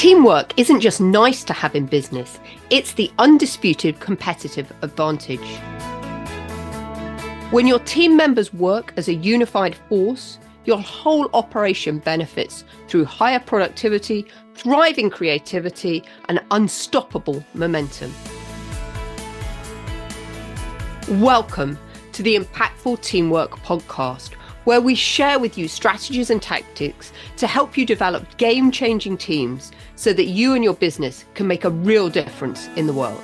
Teamwork isn't just nice to have in business, it's the undisputed competitive advantage. When your team members work as a unified force, your whole operation benefits through higher productivity, thriving creativity, and unstoppable momentum. Welcome to the Impactful Teamwork podcast, where we share with you strategies and tactics to help you develop game-changing teams so that you and your business can make a real difference in the world.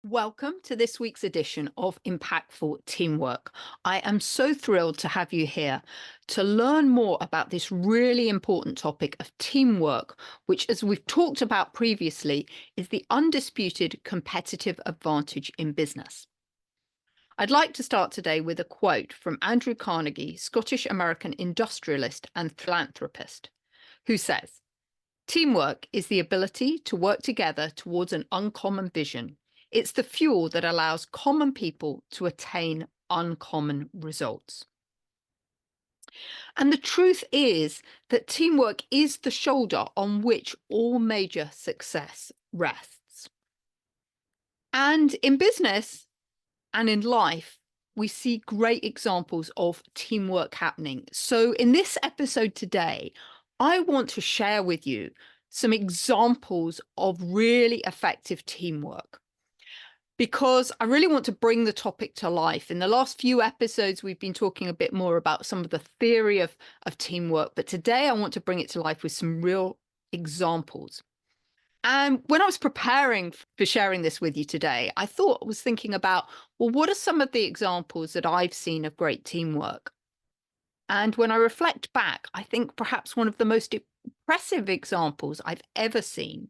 Welcome to this week's edition of Impactful Teamwork. I am so thrilled to have you here to learn more about this really important topic of teamwork, which, as we've talked about previously, is the undisputed competitive advantage in business. I'd like to start today with a quote from Andrew Carnegie, Scottish-American industrialist and philanthropist, who says, "Teamwork is the ability to work together towards an uncommon vision. It's the fuel that allows common people to attain uncommon results." And the truth is that teamwork is the shoulder on which all major success rests. And in business and in life, we see great examples of teamwork happening. So in this episode today, I want to share with you some examples of really effective teamwork, because I really want to bring the topic to life. In the last few episodes, we've been talking a bit more about some of the theory of teamwork, but today I want to bring it to life with some real examples. And when I was preparing for sharing this with you today, I was thinking about, well, what are some of the examples that I've seen of great teamwork? And when I reflect back, I think perhaps one of the most impressive examples I've ever seen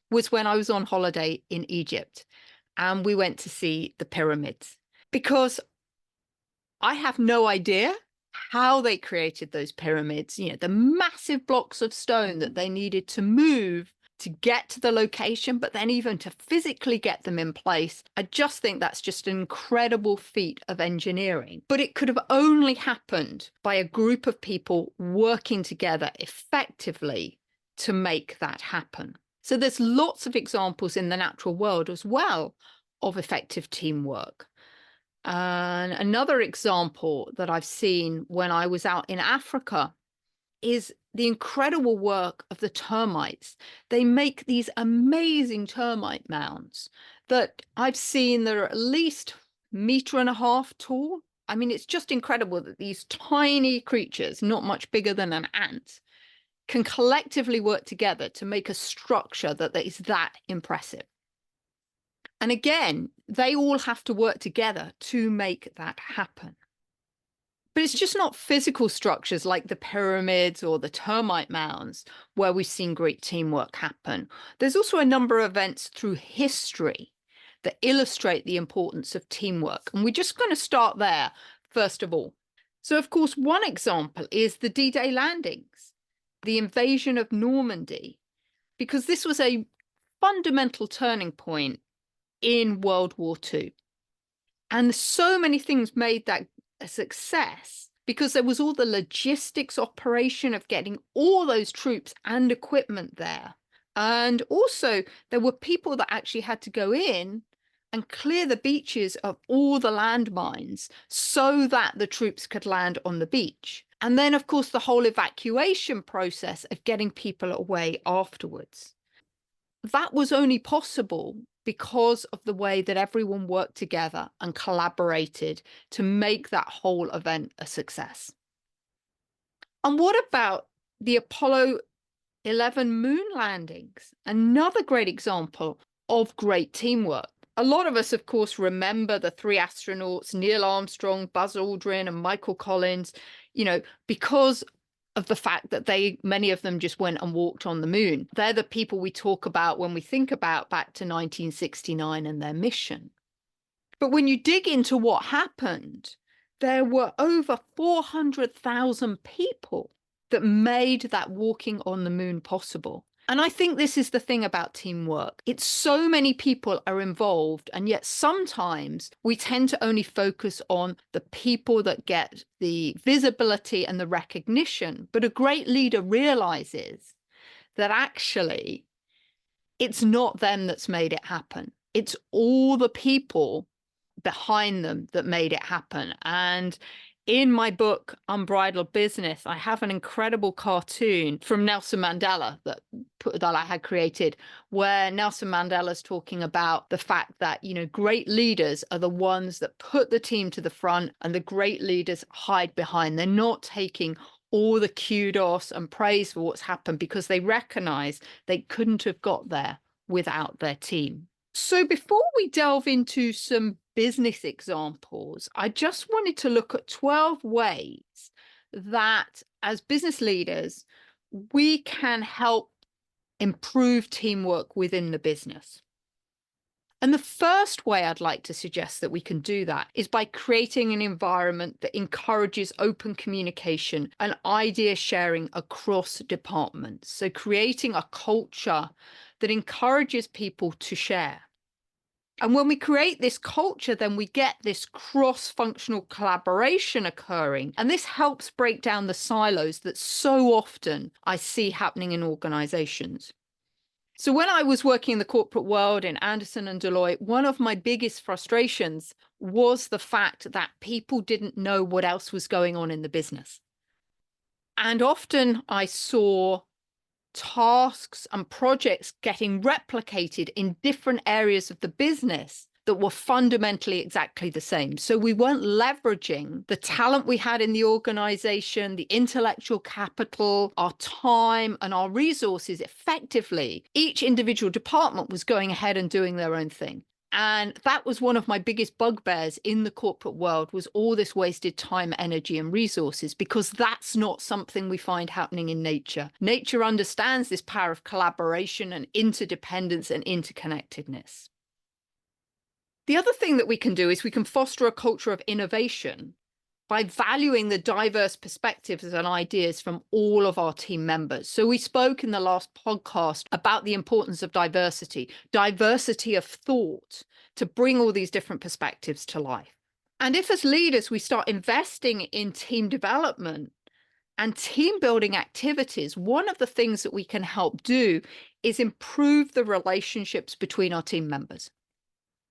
was when I was on holiday in Egypt. And we went to see the pyramids, because I have no idea how they created those pyramids, the massive blocks of stone that they needed to move to get to the location, but then even to physically get them in place. I just think that's just an incredible feat of engineering. But it could have only happened by a group of people working together effectively to make that happen. So there's lots of examples in the natural world as well of effective teamwork. And another example that I've seen when I was out in Africa is the incredible work of the termites. They make these amazing termite mounds that I've seen that are at least 1.5 meters tall. I mean, it's just incredible that these tiny creatures, not much bigger than an ant, can collectively work together to make a structure that is that impressive. And again, they all have to work together to make that happen. But it's just not physical structures like the pyramids or the termite mounds where we've seen great teamwork happen. There's also a number of events through history that illustrate the importance of teamwork. And we're just going to start there, first of all. So, of course, one example is the D-Day landings, the invasion of Normandy, because this was a fundamental turning point in World War II. And so many things made that a success, because there was all the logistics operation of getting all those troops and equipment there. And also there were people that actually had to go in and clear the beaches of all the landmines so that the troops could land on the beach. And then, of course, the whole evacuation process of getting people away afterwards. That was only possible because of the way that everyone worked together and collaborated to make that whole event a success. And what about the Apollo 11 moon landings? Another great example of great teamwork. A lot of us, of course, remember the 3 astronauts, Neil Armstrong, Buzz Aldrin, and Michael Collins, because of the fact that many of them just went and walked on the moon. They're the people we talk about when we think about back to 1969 and their mission. But when you dig into what happened, there were over 400,000 people that made that walking on the moon possible. And I think this is the thing about teamwork. It's so many people are involved, and yet sometimes we tend to only focus on the people that get the visibility and the recognition. But a great leader realizes that actually it's not them that's made it happen. It's all the people behind them that made it happen. And in my book, Unbridled Business, I have an incredible cartoon from Nelson Mandela that I had created, where Nelson Mandela's talking about the fact that, great leaders are the ones that put the team to the front, and the great leaders hide behind. They're not taking all the kudos and praise for what's happened because they recognize they couldn't have got there without their team. So before we delve into some business examples, I just wanted to look at 12 ways that as business leaders, we can help improve teamwork within the business. And the first way I'd like to suggest that we can do that is by creating an environment that encourages open communication and idea sharing across departments. So creating a culture that encourages people to share. And when we create this culture, then we get this cross-functional collaboration occurring. And this helps break down the silos that so often I see happening in organizations. So when I was working in the corporate world in Anderson and Deloitte, one of my biggest frustrations was the fact that people didn't know what else was going on in the business. And often I saw tasks and projects getting replicated in different areas of the business that were fundamentally exactly the same. So we weren't leveraging the talent we had in the organization, the intellectual capital, our time, and our resources effectively. Each individual department was going ahead and doing their own thing. And that was one of my biggest bugbears in the corporate world, was all this wasted time, energy, and resources, because that's not something we find happening in nature. Nature understands this power of collaboration and interdependence and interconnectedness. The other thing that we can do is we can foster a culture of innovation by valuing the diverse perspectives and ideas from all of our team members. So we spoke in the last podcast about the importance of diversity of thought, to bring all these different perspectives to life. And if as leaders we start investing in team development and team building activities, one of the things that we can help do is improve the relationships between our team members.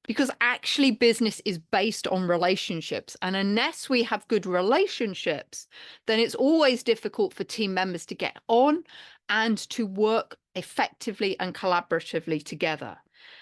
Because actually business is based on relationships. And unless we have good relationships, then it's always difficult for team members to get on and to work effectively and collaboratively together.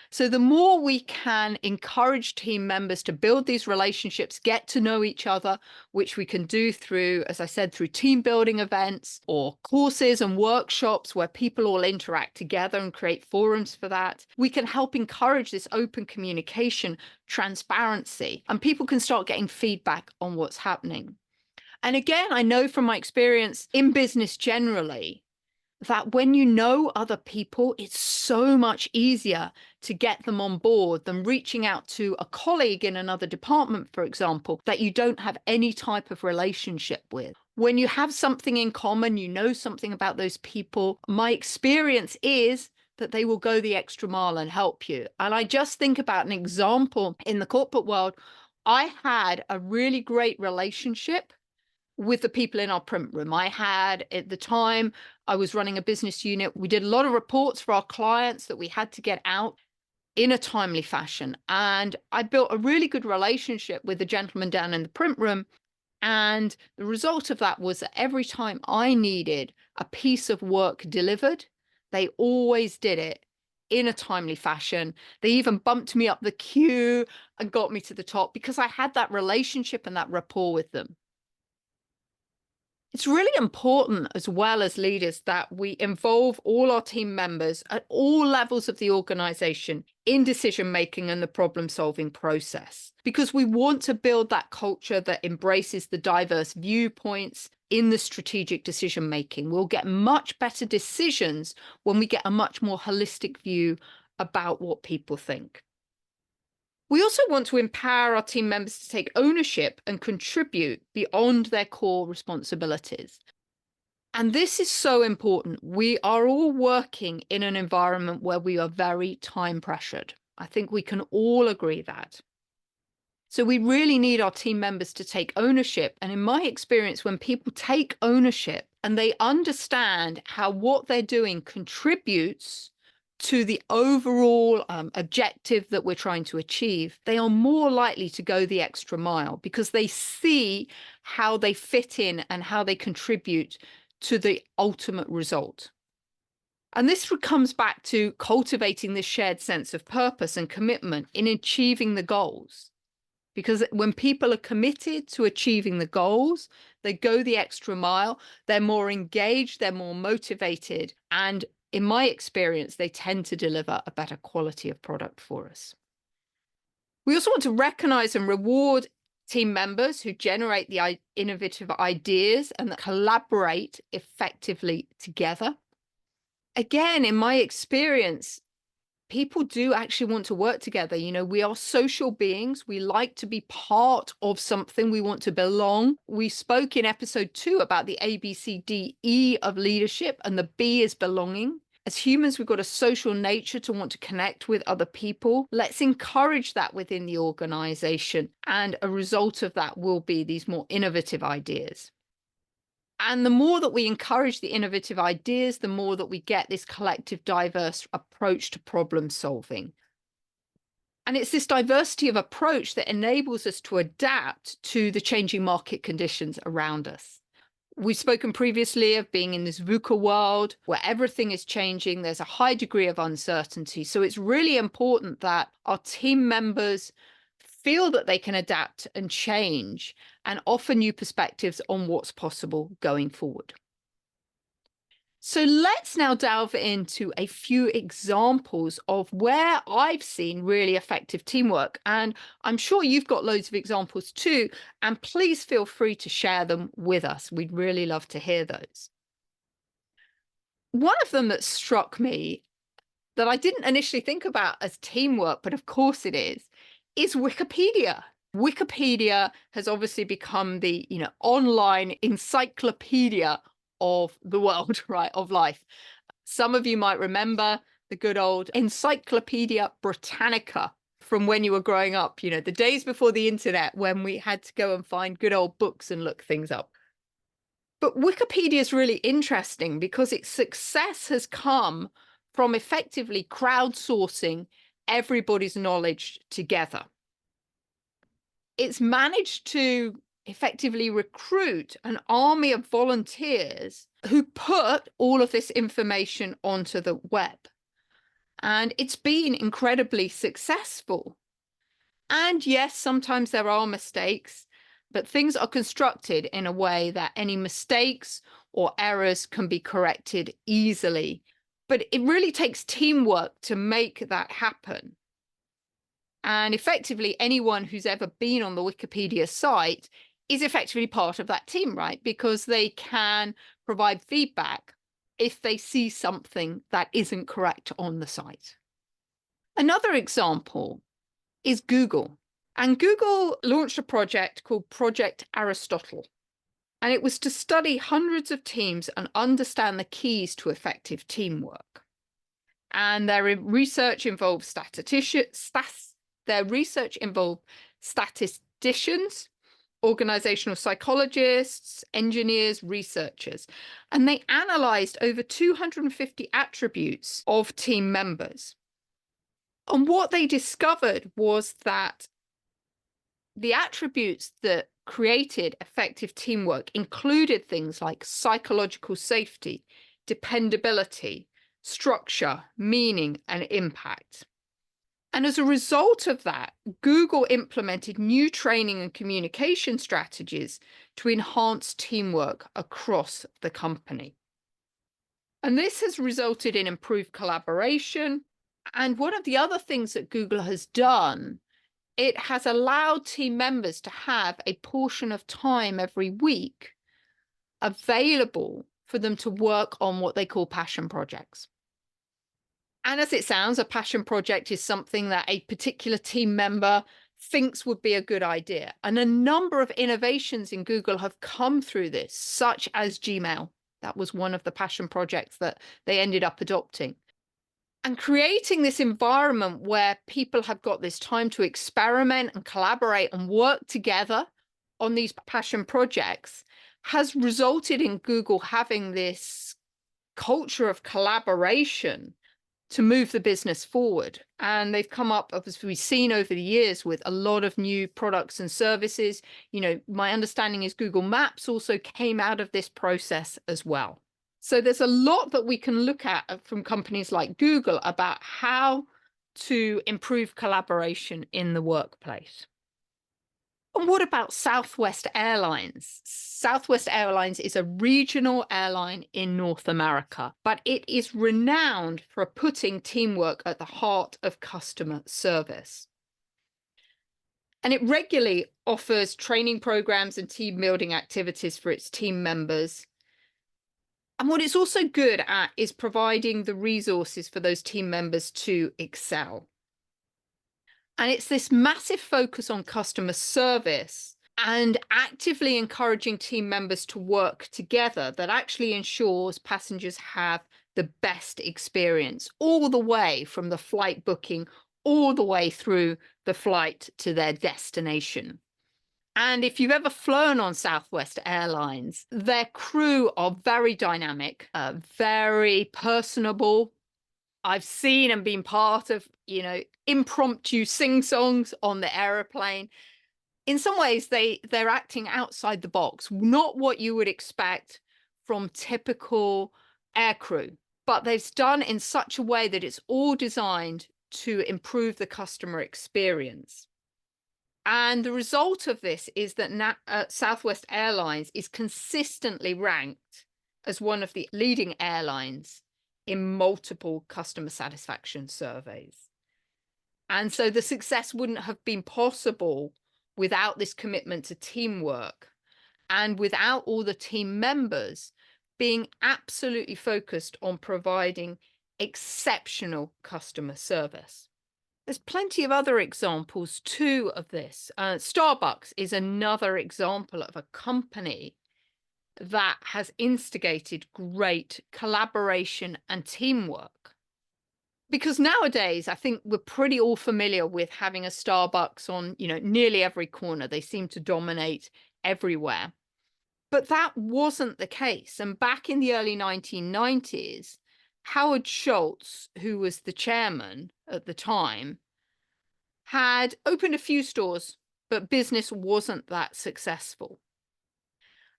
So the more we can encourage team members to build these relationships, get to know each other, which we can do through, as I said, through team building events or courses and workshops where people all interact together and create forums for that, we can help encourage this open communication, transparency, and people can start getting feedback on what's happening. And again, I know from my experience in business generally, that when you know other people, it's so much easier to get them on board than reaching out to a colleague in another department, for example, that you don't have any type of relationship with. When you have something in common, you know something about those people, my experience is that they will go the extra mile and help you. And I just think about an example in the corporate world. I had a really great relationship with the people in our print room. I had, at the time, I was running a business unit. We did a lot of reports for our clients that we had to get out in a timely fashion. And I built a really good relationship with the gentleman down in the print room. And the result of that was that every time I needed a piece of work delivered, they always did it in a timely fashion. They even bumped me up the queue and got me to the top because I had that relationship and that rapport with them. It's really important, as well as leaders, that we involve all our team members at all levels of the organization in decision-making and the problem-solving process, because we want to build that culture that embraces the diverse viewpoints in the strategic decision-making. We'll get much better decisions when we get a much more holistic view about what people think. We also want to empower our team members to take ownership and contribute beyond their core responsibilities. And this is so important. We are all working in an environment where we are very time pressured. I think we can all agree that. So we really need our team members to take ownership. And in my experience, when people take ownership and they understand how what they're doing contributes to the overall objective that we're trying to achieve, they are more likely to go the extra mile because they see how they fit in and how they contribute to the ultimate result. And this comes back to cultivating this shared sense of purpose and commitment in achieving the goals. Because when people are committed to achieving the goals, they go the extra mile, they're more engaged, they're more motivated, and in my experience, they tend to deliver a better quality of product for us. We also want to recognize and reward team members who generate the innovative ideas and that collaborate effectively together. Again, in my experience, people do actually want to work together. You know, we are social beings. We like to be part of something. We want to belong. We spoke in episode 2 about the ABCDE of leadership, and the B is belonging. As humans, we've got a social nature to want to connect with other people. Let's encourage that within the organization. And a result of that will be these more innovative ideas. And the more that we encourage the innovative ideas, the more that we get this collective, diverse approach to problem solving. And it's this diversity of approach that enables us to adapt to the changing market conditions around us. We've spoken previously of being in this VUCA world where everything is changing. There's a high degree of uncertainty. So it's really important that our team members feel that they can adapt and change and offer new perspectives on what's possible going forward. So let's now delve into a few examples of where I've seen really effective teamwork. And I'm sure you've got loads of examples too. And please feel free to share them with us. We'd really love to hear those. One of them that struck me that I didn't initially think about as teamwork, but of course it is Wikipedia. Wikipedia has obviously become the, online encyclopedia of the world, right, of life. Some of you might remember the good old Encyclopedia Britannica from when you were growing up, the days before the internet when we had to go and find good old books and look things up. But Wikipedia is really interesting because its success has come from effectively crowdsourcing everybody's knowledge together. It's managed to effectively recruit an army of volunteers who put all of this information onto the web. And it's been incredibly successful. And yes, sometimes there are mistakes, but things are constructed in a way that any mistakes or errors can be corrected easily. But it really takes teamwork to make that happen. And effectively, anyone who's ever been on the Wikipedia site is effectively part of that team, right? Because they can provide feedback if they see something that isn't correct on the site. Another example is Google. And Google launched a project called Project Aristotle. And it was to study hundreds of teams and understand the keys to effective teamwork. And their research involved statisticians, organizational psychologists, engineers, researchers, and they analyzed over 250 attributes of team members. And what they discovered was that the attributes that created effective teamwork included things like psychological safety, dependability, structure, meaning, and impact. And as a result of that, Google implemented new training and communication strategies to enhance teamwork across the company. And this has resulted in improved collaboration. And one of the other things that Google has done, it has allowed team members to have a portion of time every week available for them to work on what they call passion projects. And as it sounds, a passion project is something that a particular team member thinks would be a good idea. And a number of innovations in Google have come through this, such as Gmail. That was one of the passion projects that they ended up adopting. And creating this environment where people have got this time to experiment and collaborate and work together on these passion projects has resulted in Google having this culture of collaboration to move the business forward. And they've come up, as we've seen over the years, with a lot of new products and services. My understanding is Google Maps also came out of this process as well. So there's a lot that we can look at from companies like Google about how to improve collaboration in the workplace. And what about Southwest Airlines? Southwest Airlines is a regional airline in North America, but it is renowned for putting teamwork at the heart of customer service. And it regularly offers training programs and team building activities for its team members. And what it's also good at is providing the resources for those team members to excel. And it's this massive focus on customer service and actively encouraging team members to work together that actually ensures passengers have the best experience all the way from the flight booking all the way through the flight to their destination. And if you've ever flown on Southwest Airlines, their crew are very dynamic, very personable. I've seen and been part of, impromptu sing-songs on the aeroplane. In some ways, they're acting outside the box, not what you would expect from typical aircrew, but they've done in such a way that it's all designed to improve the customer experience. And the result of this is that Southwest Airlines is consistently ranked as one of the leading airlines in multiple customer satisfaction surveys. And so the success wouldn't have been possible without this commitment to teamwork and without all the team members being absolutely focused on providing exceptional customer service. There's plenty of other examples too of this. Starbucks is another example of a company that has instigated great collaboration and teamwork. Because nowadays, I think we're pretty all familiar with having a Starbucks on, nearly every corner. They seem to dominate everywhere. But that wasn't the case. And back in the early 1990s, Howard Schultz, who was the chairman at the time, had opened a few stores, but business wasn't that successful.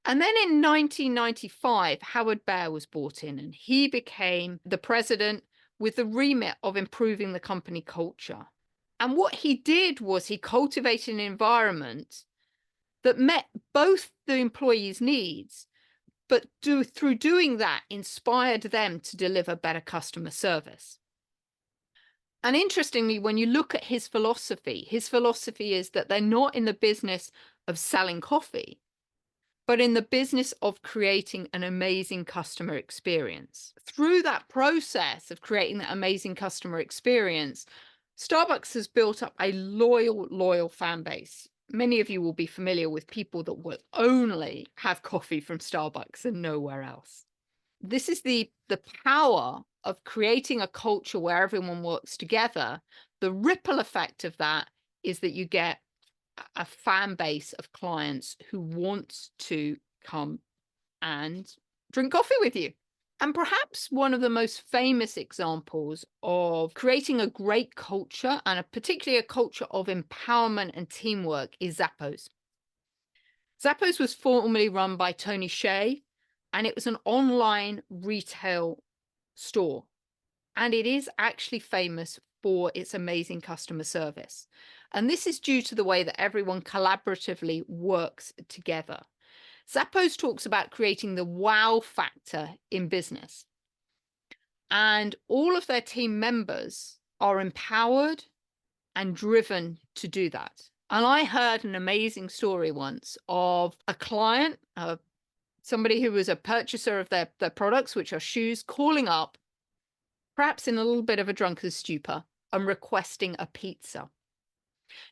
And then in 1995, Howard Baer was brought in and he became the president with the remit of improving the company culture. And what he did was he cultivated an environment that met both the employees' needs, but through doing that, inspired them to deliver better customer service. And interestingly, when you look at his philosophy is that they're not in the business of selling coffee, but in the business of creating an amazing customer experience. Through that process of creating that amazing customer experience, Starbucks has built up a loyal fan base. Many of you will be familiar with people that will only have coffee from Starbucks and nowhere else. This is the power of creating a culture where everyone works together. The ripple effect of that is that you get a fan base of clients who want to come and drink coffee with you. And perhaps one of the most famous examples of creating a great culture, and particularly a culture of empowerment and teamwork, is Zappos. Zappos was formerly run by Tony Hsieh, and it was an online retail store. And it is actually famous for its amazing customer service. And this is due to the way that everyone collaboratively works together. Zappos talks about creating the wow factor in business. And all of their team members are empowered and driven to do that. And I heard an amazing story once of a client, somebody who was a purchaser of their products, which are shoes, calling up, perhaps in a little bit of a drunken stupor, and requesting a pizza.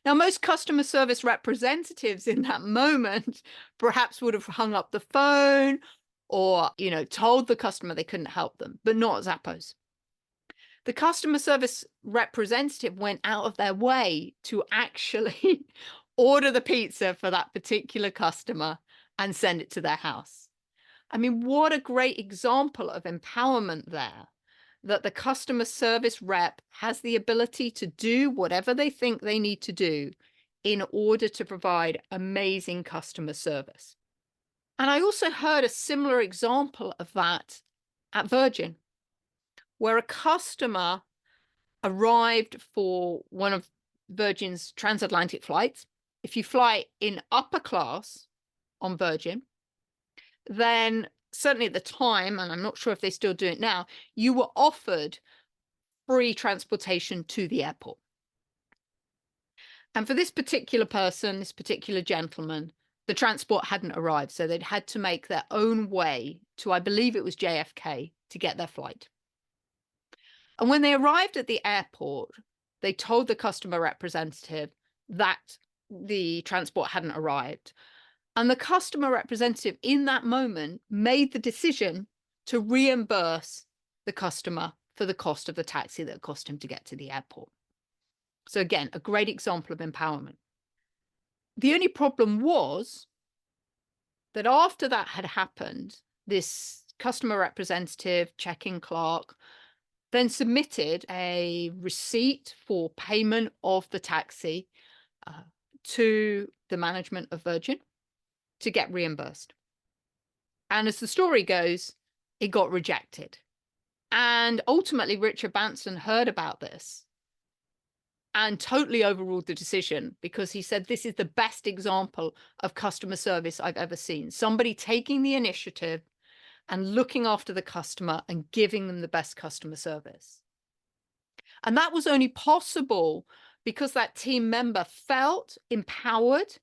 Now, most customer service representatives in that moment perhaps would have hung up the phone or, told the customer they couldn't help them, but not Zappos. The customer service representative went out of their way to actually order the pizza for that particular customer and send it to their house. I mean, what a great example of empowerment there, that the customer service rep has the ability to do whatever they think they need to do in order to provide amazing customer service. And I also heard a similar example of that at Virgin, where a customer arrived for one of Virgin's transatlantic flights. If you fly in upper class on Virgin, then certainly at the time, and I'm not sure if they still do it now, you were offered free transportation to the airport. And for this particular person, this particular gentleman, the transport hadn't arrived. So they'd had to make their own way to, I believe it was JFK, to get their flight. And when they arrived at the airport, they told the customer representative that the transport hadn't arrived. And the customer representative in that moment made the decision to reimburse the customer for the cost of the taxi that cost him to get to the airport. So again, a great example of empowerment. The only problem was that after that had happened, this customer representative, check-in clerk, then submitted a receipt for payment of the taxi to the management of Virgin to get reimbursed. And as the story goes, it got rejected. And ultimately, Richard Branson heard about this and totally overruled the decision, because he said, this is the best example of customer service I've ever seen. Somebody taking the initiative and looking after the customer and giving them the best customer service. And that was only possible because that team member felt empowered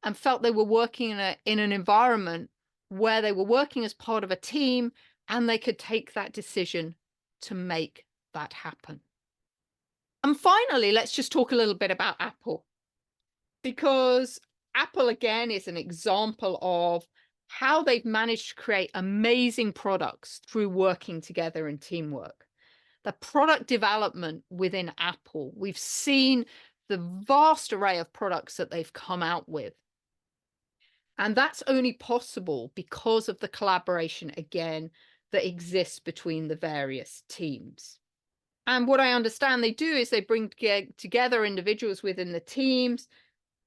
and felt they were working in an environment where they were working as part of a team and they could take that decision to make that happen. And finally, let's just talk a little bit about Apple, because Apple, again, is an example of how they've managed to create amazing products through working together and teamwork. The product development within Apple, we've seen the vast array of products that they've come out with. And that's only possible because of the collaboration, again, that exists between the various teams. And what I understand they do is they bring together individuals within the teams,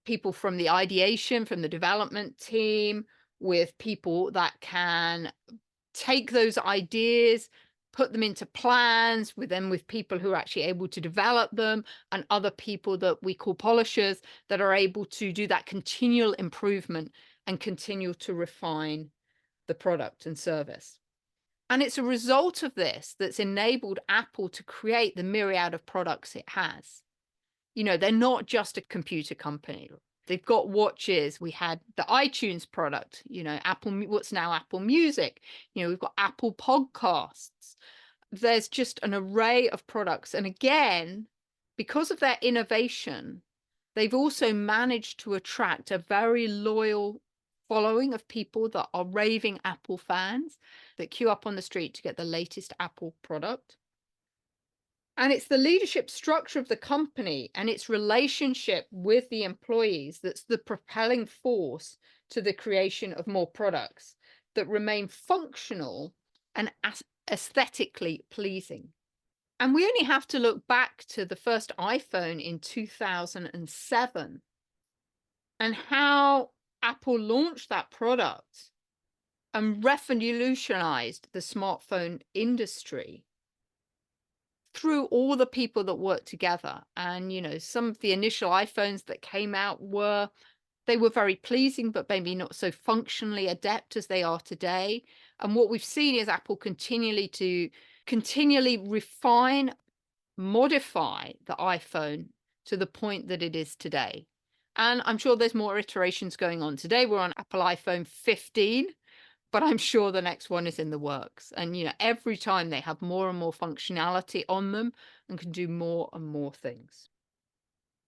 people from the ideation, from the development team, with people that can take those ideas, put them into plans, with people who are actually able to develop them, and other people that we call polishers that are able to do that continual improvement and continue to refine the product and service. And it's a result of this that's enabled Apple to create the myriad of products it has. They're not just a computer company. They've got watches. We had the iTunes product, what's now Apple Music. We've got Apple Podcasts. There's just an array of products. And again, because of their innovation, they've also managed to attract a very loyal following of people that are raving Apple fans that queue up on the street to get the latest Apple product. And it's the leadership structure of the company and its relationship with the employees that's the propelling force to the creation of more products that remain functional and aesthetically pleasing. And we only have to look back to the first iPhone in 2007 and how Apple launched that product and revolutionized the smartphone industry through all the people that worked together. And, some of the initial iPhones that came out were very pleasing, but maybe not so functionally adept as they are today. And what we've seen is Apple continually refine, modify the iPhone to the point that it is today. And I'm sure there's more iterations going on. Today, we're on Apple iPhone 15, but I'm sure the next one is in the works. And, every time they have more and more functionality on them and can do more and more things.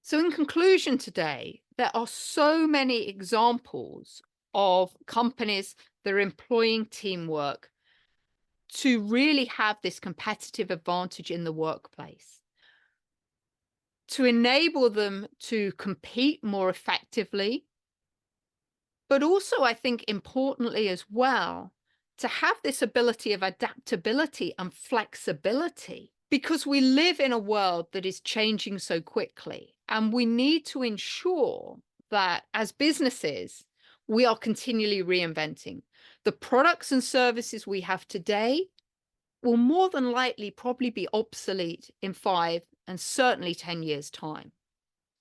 So in conclusion today, there are so many examples of companies that are employing teamwork to really have this competitive advantage in the workplace, to enable them to compete more effectively, but also, I think, importantly as well, to have this ability of adaptability and flexibility, because we live in a world that is changing so quickly, and we need to ensure that as businesses, we are continually reinventing. The products and services we have today will more than likely probably be obsolete in 5 and certainly 10 years' time.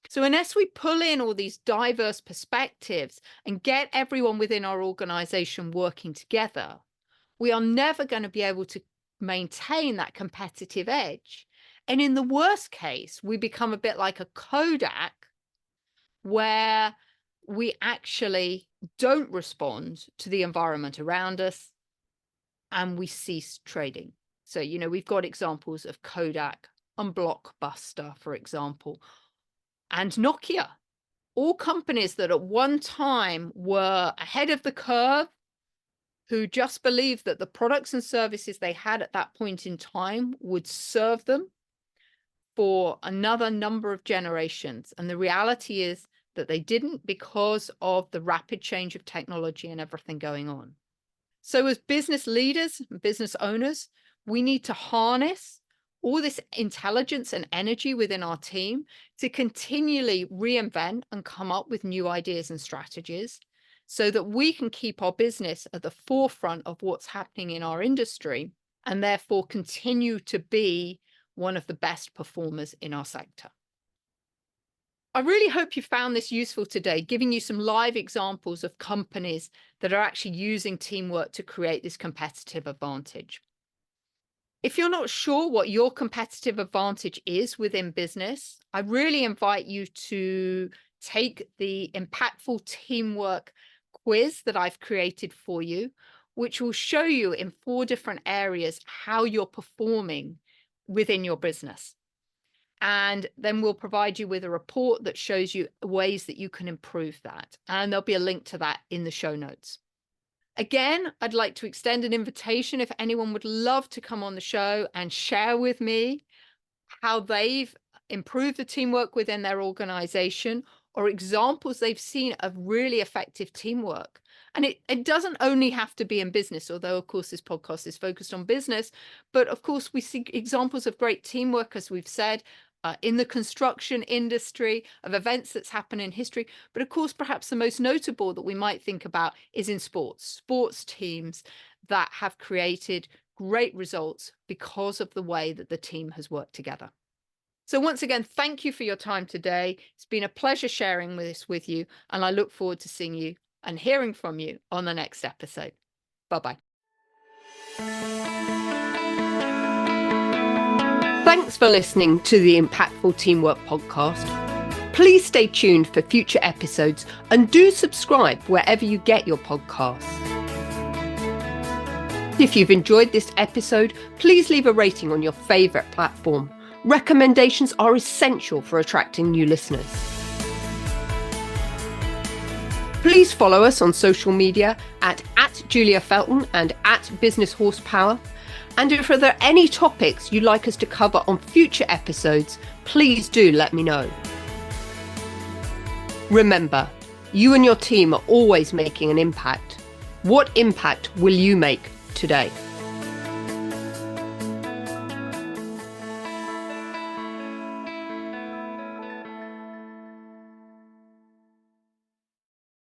So unless we pull in all these diverse perspectives and get everyone within our organization working together, we are never going to be able to maintain that competitive edge. And in the worst case, we become a bit like a Kodak, where we actually don't respond to the environment around us and we cease trading. So, we've got examples of Kodak and Blockbuster, for example, and Nokia, all companies that at one time were ahead of the curve, who just believed that the products and services they had at that point in time would serve them for another number of generations. And the reality is that they didn't, because of the rapid change of technology and everything going on. So as business leaders and business owners, we need to harness all this intelligence and energy within our team to continually reinvent and come up with new ideas and strategies so that we can keep our business at the forefront of what's happening in our industry and therefore continue to be one of the best performers in our sector. I really hope you found this useful today, giving you some live examples of companies that are actually using teamwork to create this competitive advantage. If you're not sure what your competitive advantage is within business, I really invite you to take the Impactful Teamwork quiz that I've created for you, which will show you in 4 different areas how you're performing within your business. And then we'll provide you with a report that shows you ways that you can improve that. And there'll be a link to that in the show notes. Again, I'd like to extend an invitation if anyone would love to come on the show and share with me how they've improved the teamwork within their organization or examples they've seen of really effective teamwork. And it doesn't only have to be in business, although, of course, this podcast is focused on business. But, of course, we see examples of great teamwork, as we've said, in the construction industry, of events that's happened in history. But of course, perhaps the most notable that we might think about is in sports teams that have created great results because of the way that the team has worked together. So once again, thank you for your time today. It's been a pleasure sharing this with you, and I look forward to seeing you and hearing from you on the next episode. Bye-bye. Thanks for listening to the Impactful Teamwork podcast. Please stay tuned for future episodes and do subscribe wherever you get your podcasts. If you've enjoyed this episode, please leave a rating on your favorite platform. Recommendations are essential for attracting new listeners. Please follow us on social media at Julia Felton and at Business Horsepower. And if there are any topics you'd like us to cover on future episodes, please do let me know. Remember, you and your team are always making an impact. What impact will you make today?